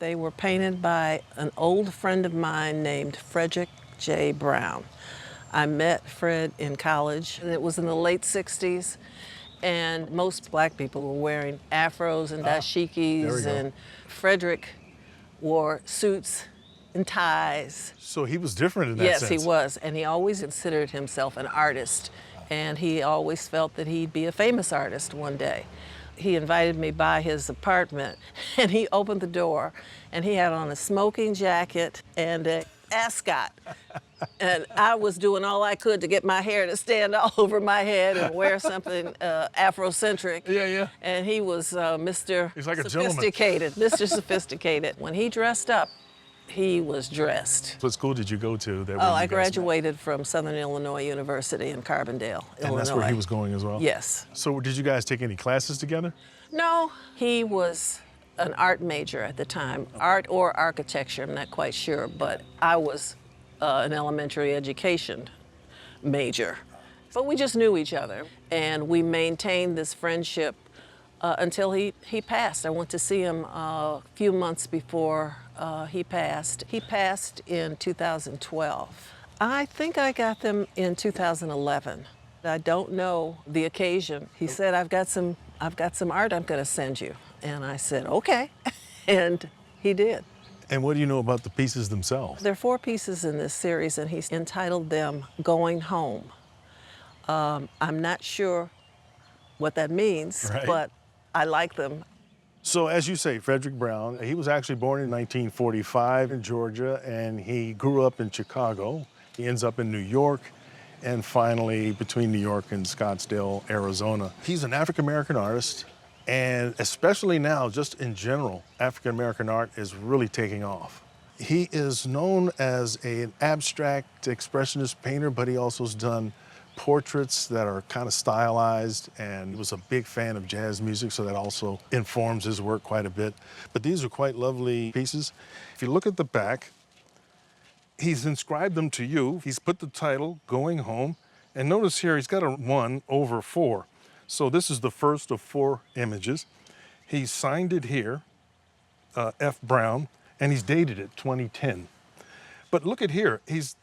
They were painted by an old friend of mine named Frederick J. I met Fred in college, and it was in the late 60s, and most black people were wearing afros and dashikis, and Frederick wore suits and ties. So he was different in that sense. Yes, he was, and he always considered himself an artist, and he always felt that he'd be a famous artist one day. He invited me by his apartment, and he opened the door, and he had on a smoking jacket and an ascot. And I was doing all I could to get my hair to stand all over my head and wear something Afrocentric. Yeah, yeah. And he was Mr. He's like a Sophisticated, Mr. Sophisticated. When he dressed up, he was dressed. What school did you go to? I graduated from Southern Illinois University in Carbondale, Illinois. And that's where he was going as well? Yes. So did you guys take any classes together? No, he was an art major at the time, art or architecture, I'm not quite sure, but I was an elementary education major. But we just knew each other, and we maintained this friendship until he passed. I went to see him a few months before he passed. He passed in 2012. I think I got them in 2011. I don't know the occasion. He said, I've got some art I'm gonna send you. And I said, okay, and he did. And what do you know about the pieces themselves? There are 4 pieces in this series, and he's entitled them Going Home. I'm not sure what that means, but I like them. So as you say, Frederick Brown, he was actually born in 1945 in Georgia, and he grew up in Chicago. He ends up in New York, and finally between New York and Scottsdale, Arizona. He's an African-American artist, and especially now, just in general, African-American art is really taking off. He is known as an abstract expressionist painter, but he also has done portraits that are kind of stylized, and he was a big fan of jazz music, so that also informs his work quite a bit. But these are quite lovely pieces. If you look at the back, he's inscribed them to you. He's put the title, Going Home, and notice here he's got a 1/4. So this is the first of 4 images. He signed it here, F. Brown, and he's dated it 2010. But look at here, he's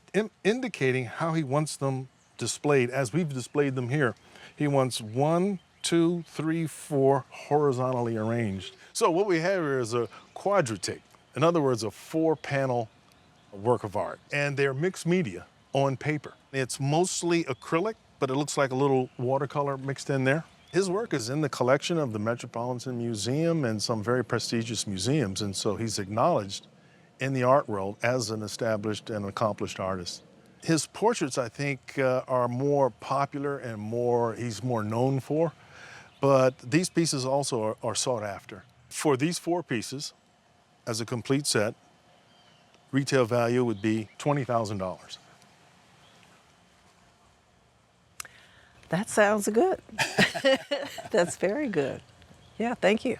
indicating how he wants them displayed as we've displayed them here. He wants 1, 2, 3, 4 horizontally arranged. So what we have here is a quadriptych. In other words, a 4-panel work of art. And they're mixed media on paper. It's mostly acrylic, but it looks like a little watercolor mixed in there. His work is in the collection of the Metropolitan Museum and some very prestigious museums, and so he's acknowledged in the art world as an established and accomplished artist. His portraits, I think, are more popular and he's more known for, but these pieces also are sought after. For these 4 pieces, as a complete set, retail value would be $20,000. That sounds good. That's very good. Yeah, thank you.